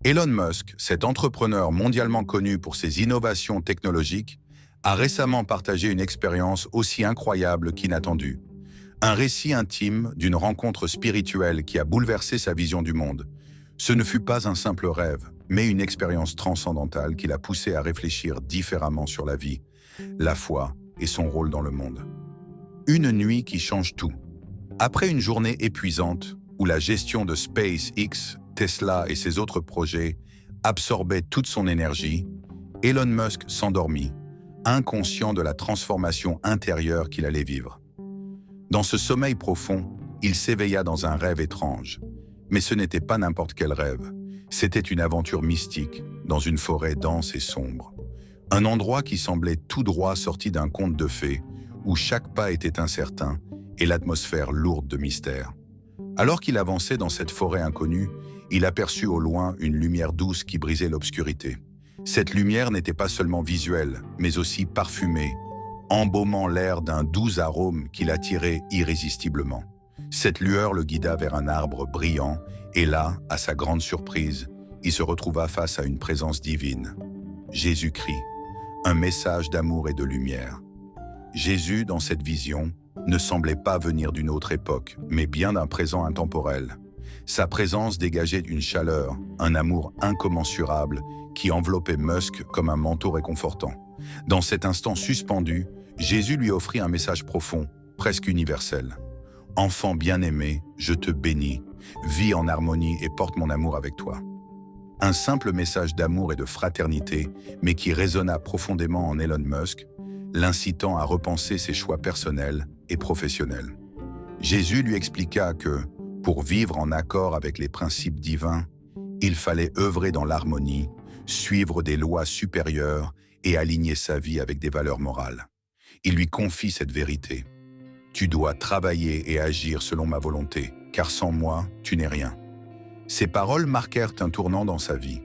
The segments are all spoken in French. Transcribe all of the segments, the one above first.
Elon Musk, cet entrepreneur mondialement connu pour ses innovations technologiques, a récemment partagé une expérience aussi incroyable qu'inattendue. Un récit intime d'une rencontre spirituelle qui a bouleversé sa vision du monde. Ce ne fut pas un simple rêve, mais une expérience transcendantale qui l'a poussé à réfléchir différemment sur la vie, la foi et son rôle dans le monde. Une nuit qui change tout. Après une journée épuisante, où la gestion de SpaceX, Tesla et ses autres projets absorbait toute son énergie, Elon Musk s'endormit, inconscient de la transformation intérieure qu'il allait vivre. Dans ce sommeil profond, il s'éveilla dans un rêve étrange. Mais ce n'était pas n'importe quel rêve. C'était une aventure mystique, dans une forêt dense et sombre. Un endroit qui semblait tout droit sorti d'un conte de fées, où chaque pas était incertain et l'atmosphère lourde de mystère. Alors qu'il avançait dans cette forêt inconnue, il aperçut au loin une lumière douce qui brisait l'obscurité. Cette lumière n'était pas seulement visuelle, mais aussi parfumée, embaumant l'air d'un doux arôme qui l'attirait irrésistiblement. Cette lueur le guida vers un arbre brillant, et là, à sa grande surprise, il se retrouva face à une présence divine. Jésus-Christ, un message d'amour et de lumière. Jésus, dans cette vision, ne semblait pas venir d'une autre époque, mais bien d'un présent intemporel. Sa présence dégageait une chaleur, un amour incommensurable qui enveloppait Musk comme un manteau réconfortant. Dans cet instant suspendu, Jésus lui offrit un message profond, presque universel. « Enfant bien-aimé, je te bénis, vis en harmonie et porte mon amour avec toi. » Un simple message d'amour et de fraternité, mais qui résonna profondément en Elon Musk, l'incitant à repenser ses choix personnels et professionnels. Jésus lui expliqua que, pour vivre en accord avec les principes divins, il fallait œuvrer dans l'harmonie, suivre des lois supérieures et aligner sa vie avec des valeurs morales. Il lui confie cette vérité. « Tu dois travailler et agir selon ma volonté, car sans moi, tu n'es rien. » Ces paroles marquèrent un tournant dans sa vie.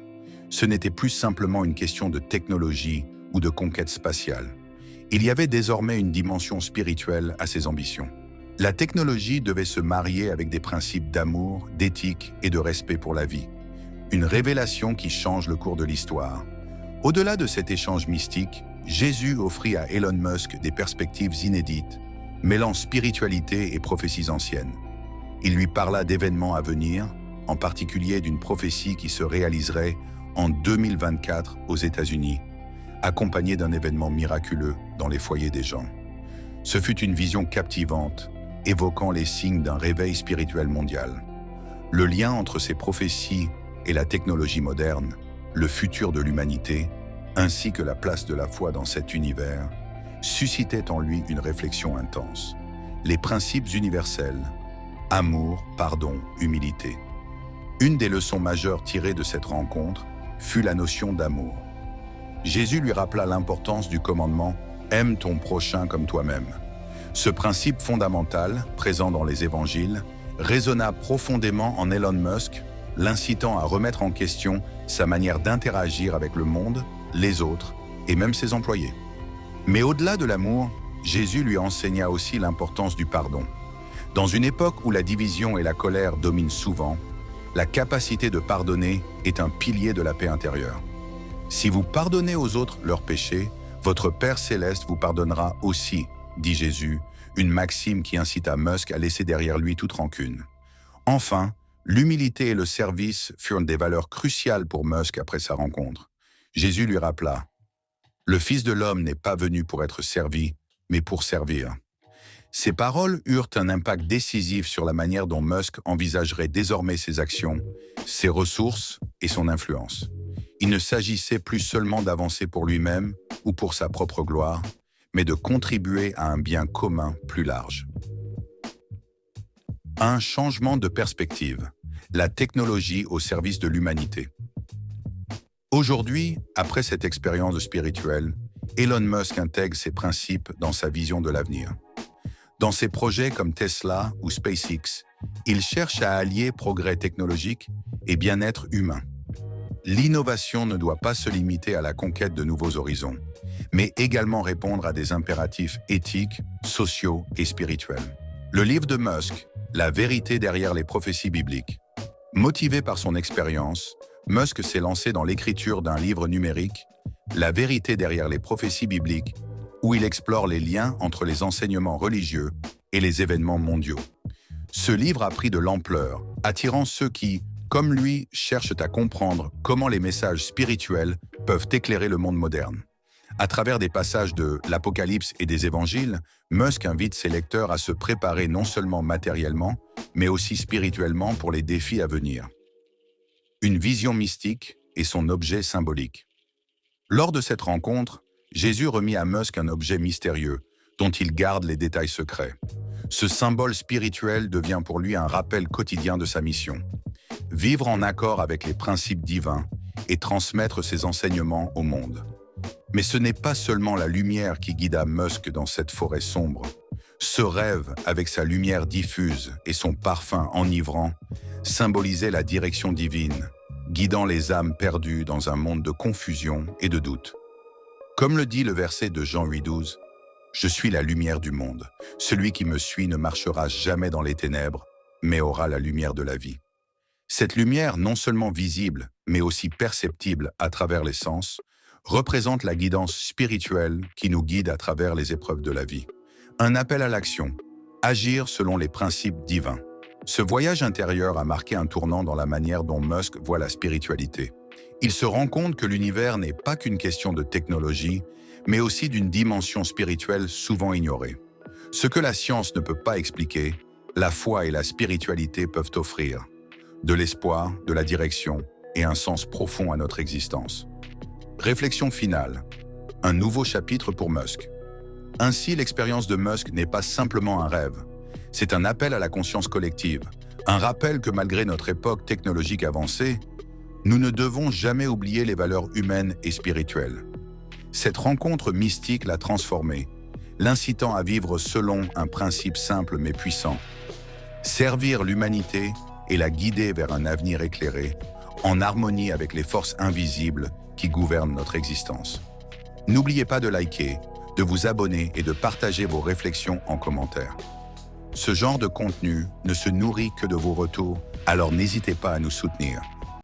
Ce n'était plus simplement une question de technologie ou de conquête spatiale. Il y avait désormais une dimension spirituelle à ses ambitions. La technologie devait se marier avec des principes d'amour, d'éthique et de respect pour la vie. Une révélation qui change le cours de l'histoire. Au-delà de cet échange mystique, Jésus offrit à Elon Musk des perspectives inédites, mêlant spiritualité et prophéties anciennes. Il lui parla d'événements à venir, en particulier d'une prophétie qui se réaliserait en 2024 aux États-Unis, accompagnée d'un événement miraculeux dans les foyers des gens. Ce fut une vision captivante, évoquant les signes d'un réveil spirituel mondial. Le lien entre ces prophéties et la technologie moderne, le futur de l'humanité, ainsi que la place de la foi dans cet univers, suscitait en lui une réflexion intense. Les principes universels, amour, pardon, humilité. Une des leçons majeures tirées de cette rencontre fut la notion d'amour. Jésus lui rappela l'importance du commandement « Aime ton prochain comme toi-même ». Ce principe fondamental, présent dans les évangiles, résonna profondément en Elon Musk, l'incitant à remettre en question sa manière d'interagir avec le monde, les autres et même ses employés. Mais au-delà de l'amour, Jésus lui enseigna aussi l'importance du pardon. Dans une époque où la division et la colère dominent souvent, la capacité de pardonner est un pilier de la paix intérieure. Si vous pardonnez aux autres leurs péchés, votre Père céleste vous pardonnera aussi, dit Jésus, une maxime qui incita Musk à laisser derrière lui toute rancune. Enfin, l'humilité et le service furent des valeurs cruciales pour Musk après sa rencontre. Jésus lui rappela « Le Fils de l'homme n'est pas venu pour être servi, mais pour servir. » Ces paroles eurent un impact décisif sur la manière dont Musk envisagerait désormais ses actions, ses ressources et son influence. Il ne s'agissait plus seulement d'avancer pour lui-même ou pour sa propre gloire, mais de contribuer à un bien commun plus large. Un changement de perspective, la technologie au service de l'humanité. Aujourd'hui, après cette expérience spirituelle, Elon Musk intègre ces principes dans sa vision de l'avenir. Dans ses projets comme Tesla ou SpaceX, il cherche à allier progrès technologique et bien-être humain. L'innovation ne doit pas se limiter à la conquête de nouveaux horizons, mais également répondre à des impératifs éthiques, sociaux et spirituels. Le livre de Musk, La vérité derrière les prophéties bibliques, motivé par son expérience, Musk s'est lancé dans l'écriture d'un livre numérique, La vérité derrière les prophéties bibliques, où il explore les liens entre les enseignements religieux et les événements mondiaux. Ce livre a pris de l'ampleur, attirant ceux qui, comme lui, cherchent à comprendre comment les messages spirituels peuvent éclairer le monde moderne. À travers des passages de l'Apocalypse et des Évangiles, Musk invite ses lecteurs à se préparer non seulement matériellement, mais aussi spirituellement pour les défis à venir. Une vision mystique et son objet symbolique. Lors de cette rencontre, Jésus remit à Musk un objet mystérieux, dont il garde les détails secrets. Ce symbole spirituel devient pour lui un rappel quotidien de sa mission. Vivre en accord avec les principes divins et transmettre ses enseignements au monde. Mais ce n'est pas seulement la lumière qui guida Musk dans cette forêt sombre. Ce rêve, avec sa lumière diffuse et son parfum enivrant, symbolisait la direction divine, guidant les âmes perdues dans un monde de confusion et de doute. Comme le dit le verset de Jean 8,12, « Je suis la lumière du monde. Celui qui me suit ne marchera jamais dans les ténèbres, mais aura la lumière de la vie. » Cette lumière, non seulement visible, mais aussi perceptible à travers les sens, représente la guidance spirituelle qui nous guide à travers les épreuves de la vie. Un appel à l'action, agir selon les principes divins. Ce voyage intérieur a marqué un tournant dans la manière dont Musk voit la spiritualité. Il se rend compte que l'univers n'est pas qu'une question de technologie, mais aussi d'une dimension spirituelle souvent ignorée. Ce que la science ne peut pas expliquer, la foi et la spiritualité peuvent offrir. De l'espoir, de la direction et un sens profond à notre existence. Réflexion finale. Un nouveau chapitre pour Musk. Ainsi, l'expérience de Musk n'est pas simplement un rêve. C'est un appel à la conscience collective, un rappel que malgré notre époque technologique avancée, nous ne devons jamais oublier les valeurs humaines et spirituelles. Cette rencontre mystique l'a transformé, l'incitant à vivre selon un principe simple mais puissant. Servir l'humanité et la guider vers un avenir éclairé, en harmonie avec les forces invisibles qui gouvernent notre existence. N'oubliez pas de liker, de vous abonner et de partager vos réflexions en commentaire. Ce genre de contenu ne se nourrit que de vos retours, alors n'hésitez pas à nous soutenir.